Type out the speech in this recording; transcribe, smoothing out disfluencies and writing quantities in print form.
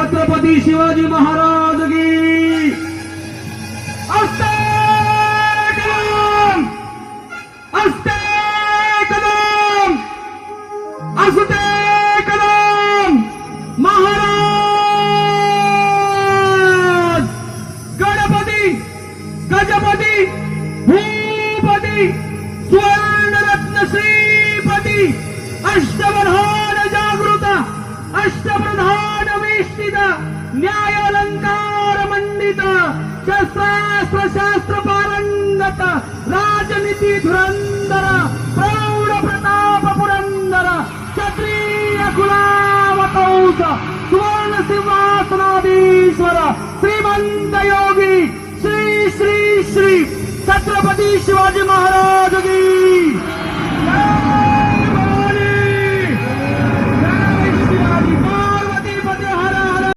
छत्रपती शिवाजी महाराज की अस्ते कदम, अस्ते कदम, असते कदम महाराज। गणपती गजपती भूपती सुवर्णरत्न श्रीपती अष्टप्रधान जागृत अष्टप्रधान वेष्टित न्यायालंकार मंडित शस्त्रास्त्र शास्त्र पारंगत राजनीती धुरंधर प्रौढ प्रताप पुरंदर क्षत्रिय कुलावतंस सुवर्ण सिंहासनाधीश्वर श्रीमंत योगी श्री श्री श्री छत्रपती शिवाजी महाराज की